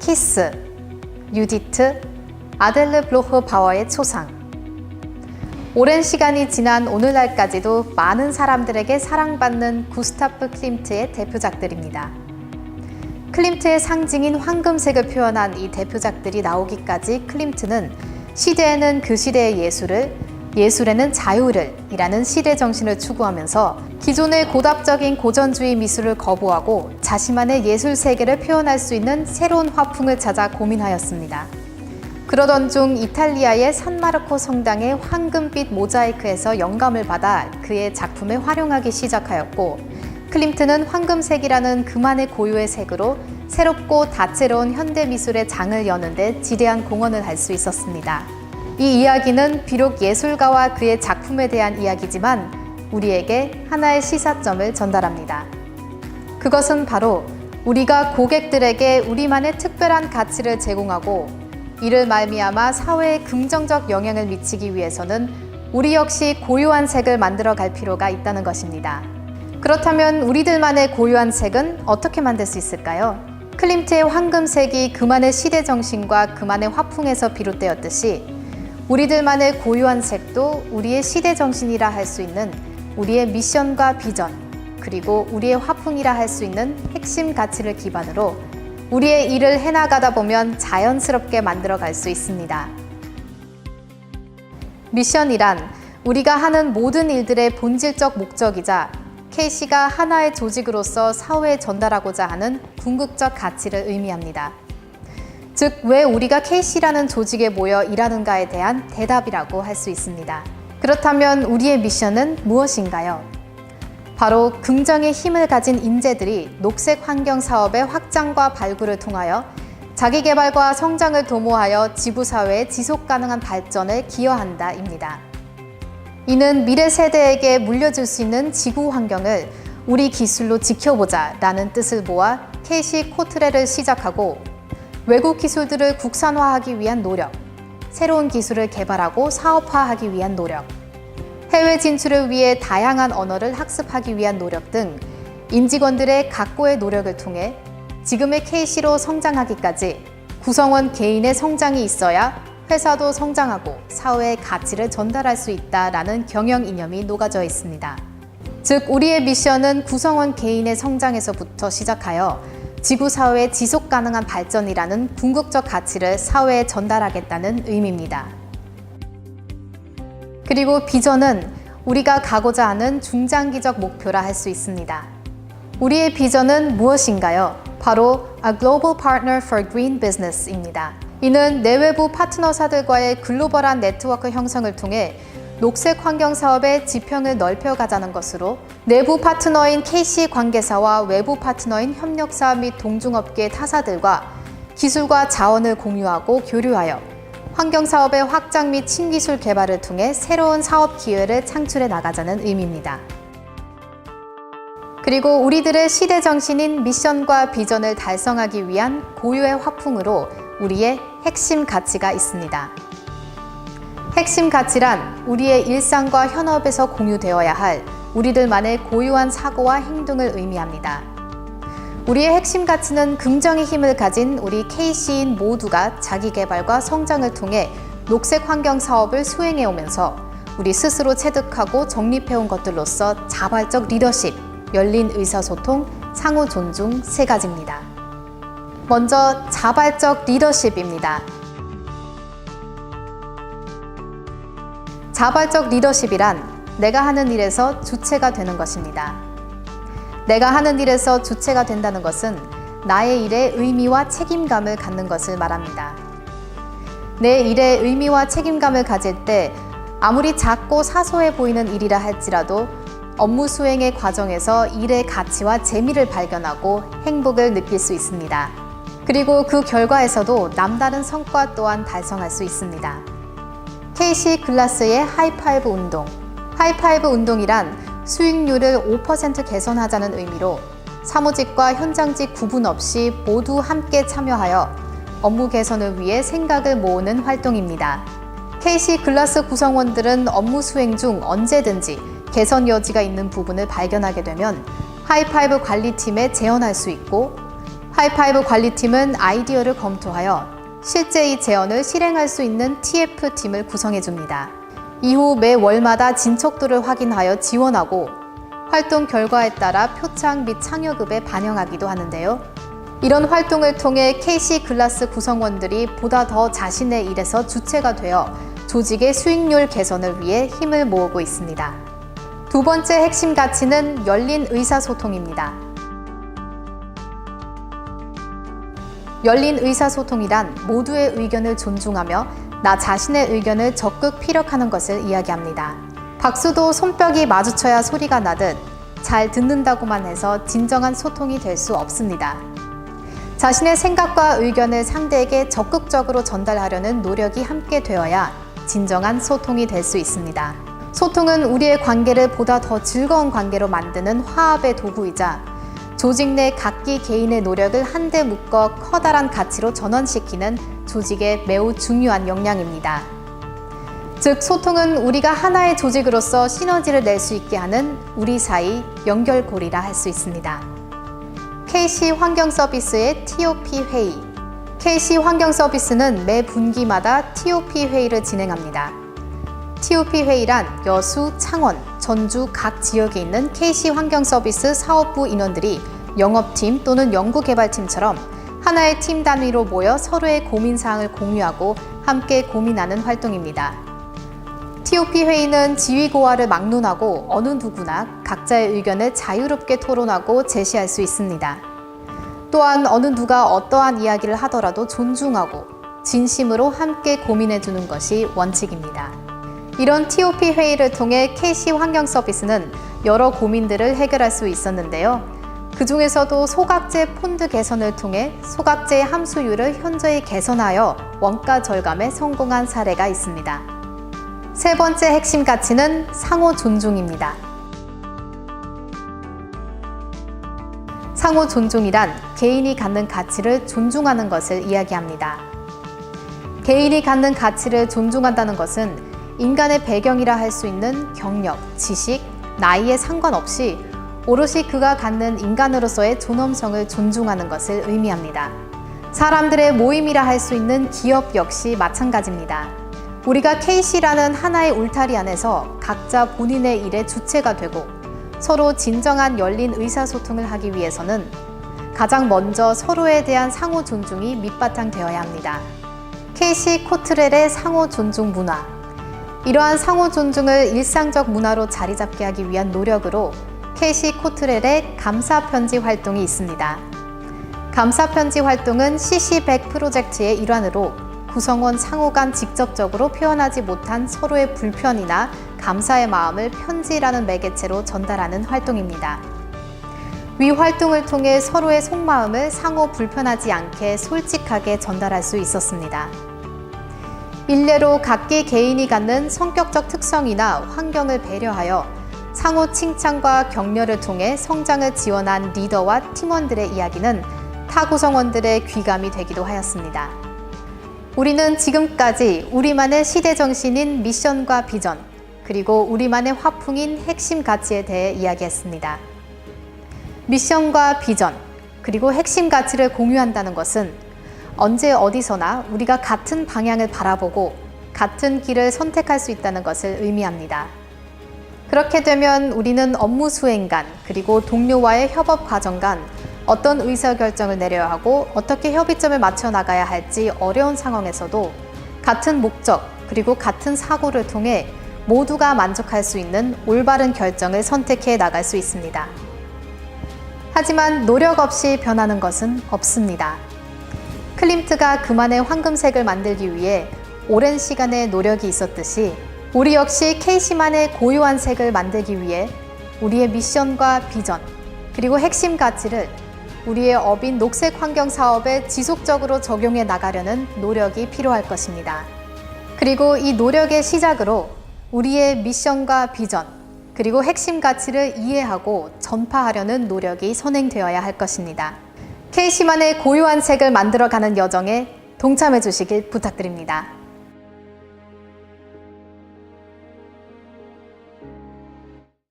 키스, 유디트, 아델르 블로흐 바워의 초상. 오랜 시간이 지난 오늘날까지도 많은 사람들에게 사랑받는 구스타프 클림트의 대표작들입니다. 클림트의 상징인 황금색을 표현한 이 대표작들이 나오기까지 클림트는 시대에는 그 시대의 예술을, 예술에는 자유를 이라는 시대 정신을 추구하면서 기존의 고답적인 고전주의 미술을 거부하고 자신만의 예술 세계를 표현할 수 있는 새로운 화풍을 찾아 고민하였습니다. 그러던 중 이탈리아의 산마르코 성당의 황금빛 모자이크에서 영감을 받아 그의 작품에 활용하기 시작하였고, 클림트는 황금색이라는 그만의 고유의 색으로 새롭고 다채로운 현대미술의 장을 여는 데 지대한 공헌을 할 수 있었습니다. 이 이야기는 비록 예술가와 그의 작품에 대한 이야기지만 우리에게 하나의 시사점을 전달합니다. 그것은 바로 우리가 고객들에게 우리만의 특별한 가치를 제공하고 이를 말미암아 사회에 긍정적 영향을 미치기 위해서는 우리 역시 고유한 색을 만들어 갈 필요가 있다는 것입니다. 그렇다면 우리들만의 고유한 색은 어떻게 만들 수 있을까요? 클림트의 황금색이 그만의 시대 정신과 그만의 화풍에서 비롯되었듯이 우리들만의 고유한 색도 우리의 시대 정신이라 할 수 있는 우리의 미션과 비전, 그리고 우리의 화풍이라 할 수 있는 핵심 가치를 기반으로 우리의 일을 해나가다 보면 자연스럽게 만들어갈 수 있습니다. 미션이란 우리가 하는 모든 일들의 본질적 목적이자 KC가 하나의 조직으로서 사회에 전달하고자 하는 궁극적 가치를 의미합니다. 즉, 왜 우리가 KC라는 조직에 모여 일하는가에 대한 대답이라고 할 수 있습니다. 그렇다면 우리의 미션은 무엇인가요? 바로 긍정의 힘을 가진 인재들이 녹색 환경 사업의 확장과 발굴을 통하여 자기 개발과 성장을 도모하여 지구사회의 지속가능한 발전에 기여한다입니다. 이는 미래 세대에게 물려줄 수 있는 지구 환경을 우리 기술로 지켜보자 라는 뜻을 모아 KC 코트레를 시작하고 외국 기술들을 국산화하기 위한 노력, 새로운 기술을 개발하고 사업화하기 위한 노력, 해외 진출을 위해 다양한 언어를 학습하기 위한 노력 등 임직원들의 각고의 노력을 통해 지금의 KC로 성장하기까지 구성원 개인의 성장이 있어야 회사도 성장하고 사회의 가치를 전달할 수 있다라는 경영 이념이 녹아져 있습니다. 즉, 우리의 미션은 구성원 개인의 성장에서부터 시작하여 지구사회의 지속가능한 발전이라는 궁극적 가치를 사회에 전달하겠다는 의미입니다. 그리고 비전은 우리가 가고자 하는 중장기적 목표라 할 수 있습니다. 우리의 비전은 무엇인가요? 바로 A Global Partner for Green Business입니다. 이는 내외부 파트너사들과의 글로벌한 네트워크 형성을 통해 녹색 환경 사업의 지평을 넓혀가자는 것으로 내부 파트너인 KC 관계사와 외부 파트너인 협력사 및 동중업계 타사들과 기술과 자원을 공유하고 교류하여 환경 사업의 확장 및 신기술 개발을 통해 새로운 사업 기회를 창출해 나가자는 의미입니다. 그리고 우리들의 시대 정신인 미션과 비전을 달성하기 위한 고유의 화풍으로 우리의 핵심 가치가 있습니다. 핵심 가치란 우리의 일상과 현업에서 공유되어야 할 우리들만의 고유한 사고와 행동을 의미합니다. 우리의 핵심 가치는 긍정의 힘을 가진 우리 KC인 모두가 자기 개발과 성장을 통해 녹색 환경 사업을 수행해 오면서 우리 스스로 체득하고 정립해온 것들로서 자발적 리더십, 열린 의사소통, 상호 존중 세 가지입니다. 먼저 자발적 리더십입니다. 자발적 리더십이란 내가 하는 일에서 주체가 되는 것입니다. 내가 하는 일에서 주체가 된다는 것은 나의 일에 의미와 책임감을 갖는 것을 말합니다. 내 일에 의미와 책임감을 가질 때 아무리 작고 사소해 보이는 일이라 할지라도 업무 수행의 과정에서 일의 가치와 재미를 발견하고 행복을 느낄 수 있습니다. 그리고 그 결과에서도 남다른 성과 또한 달성할 수 있습니다. KC 글라스의 하이파이브 운동. 하이파이브 운동이란 수익률을 5% 개선하자는 의미로 사무직과 현장직 구분 없이 모두 함께 참여하여 업무 개선을 위해 생각을 모으는 활동입니다. KC 글라스 구성원들은 업무 수행 중 언제든지 개선 여지가 있는 부분을 발견하게 되면 하이파이브 관리팀에 재현할 수 있고 하이파이브 관리팀은 아이디어를 검토하여 실제 이 제언을 실행할 수 있는 TF팀을 구성해줍니다. 이후 매 월마다 진척도를 확인하여 지원하고 활동 결과에 따라 표창 및 창여급에 반영하기도 하는데요. 이런 활동을 통해 KC 글라스 구성원들이 보다 더 자신의 일에서 주체가 되어 조직의 수익률 개선을 위해 힘을 모으고 있습니다. 두 번째 핵심 가치는 열린 의사소통입니다. 열린 의사소통이란 모두의 의견을 존중하며 나 자신의 의견을 적극 피력하는 것을 이야기합니다. 박수도 손뼉이 마주쳐야 소리가 나듯 잘 듣는다고만 해서 진정한 소통이 될 수 없습니다. 자신의 생각과 의견을 상대에게 적극적으로 전달하려는 노력이 함께 되어야 진정한 소통이 될 수 있습니다. 소통은 우리의 관계를 보다 더 즐거운 관계로 만드는 화합의 도구이자 조직 내 각기 개인의 노력을 한데 묶어 커다란 가치로 전환시키는 조직의 매우 중요한 역량입니다. 즉, 소통은 우리가 하나의 조직으로서 시너지를 낼 수 있게 하는 우리 사이 연결고리라 할 수 있습니다. KC 환경서비스의 TOP 회의. KC 환경서비스는 매 분기마다 TOP 회의를 진행합니다. TOP 회의란 여수, 창원, 전주 각 지역에 있는 KC 환경서비스 사업부 인원들이 영업팀 또는 연구개발팀처럼 하나의 팀 단위로 모여 서로의 고민사항을 공유하고 함께 고민하는 활동입니다. TOP 회의는 지위고하를 막론하고 어느 누구나 각자의 의견을 자유롭게 토론하고 제시할 수 있습니다. 또한 어느 누가 어떠한 이야기를 하더라도 존중하고 진심으로 함께 고민해주는 것이 원칙입니다. 이런 TOP 회의를 통해 KC 환경서비스는 여러 고민들을 해결할 수 있었는데요. 그 중에서도 소각제 폰드 개선을 통해 소각제 함수율을 현저히 개선하여 원가 절감에 성공한 사례가 있습니다. 세 번째 핵심 가치는 상호 존중입니다. 상호 존중이란 개인이 갖는 가치를 존중하는 것을 이야기합니다. 개인이 갖는 가치를 존중한다는 것은 인간의 배경이라 할 수 있는 경력, 지식, 나이에 상관없이 오롯이 그가 갖는 인간으로서의 존엄성을 존중하는 것을 의미합니다. 사람들의 모임이라 할 수 있는 기업 역시 마찬가지입니다. 우리가 KC라는 하나의 울타리 안에서 각자 본인의 일의 주체가 되고 서로 진정한 열린 의사소통을 하기 위해서는 가장 먼저 서로에 대한 상호 존중이 밑바탕 되어야 합니다. KC 코트렐의 상호 존중 문화. 이러한 상호 존중을 일상적 문화로 자리 잡게 하기 위한 노력으로 KC 코트렐의 감사편지 활동이 있습니다. 감사편지 활동은 CC100 프로젝트의 일환으로 구성원 상호 간 직접적으로 표현하지 못한 서로의 불편이나 감사의 마음을 편지라는 매개체로 전달하는 활동입니다. 위 활동을 통해 서로의 속마음을 상호 불편하지 않게 솔직하게 전달할 수 있었습니다. 일례로 각기 개인이 갖는 성격적 특성이나 환경을 배려하여 상호 칭찬과 격려를 통해 성장을 지원한 리더와 팀원들의 이야기는 타 구성원들의 귀감이 되기도 하였습니다. 우리는 지금까지 우리만의 시대 정신인 미션과 비전, 그리고 우리만의 화풍인 핵심 가치에 대해 이야기했습니다. 미션과 비전, 그리고 핵심 가치를 공유한다는 것은 언제 어디서나 우리가 같은 방향을 바라보고 같은 길을 선택할 수 있다는 것을 의미합니다. 그렇게 되면 우리는 업무 수행 간, 그리고 동료와의 협업 과정 간 어떤 의사결정을 내려야 하고 어떻게 협의점을 맞춰 나가야 할지 어려운 상황에서도 같은 목적, 그리고 같은 사고를 통해 모두가 만족할 수 있는 올바른 결정을 선택해 나갈 수 있습니다. 하지만 노력 없이 변하는 것은 없습니다. 클림트가 그만의 황금색을 만들기 위해 오랜 시간의 노력이 있었듯이 우리 역시 KC만의 고유한 색을 만들기 위해 우리의 미션과 비전, 그리고 핵심 가치를 우리의 업인 녹색 환경 사업에 지속적으로 적용해 나가려는 노력이 필요할 것입니다. 그리고 이 노력의 시작으로 우리의 미션과 비전, 그리고 핵심 가치를 이해하고 전파하려는 노력이 선행되어야 할 것입니다. KC만의 고유한 색을 만들어가는 여정에 동참해 주시길 부탁드립니다.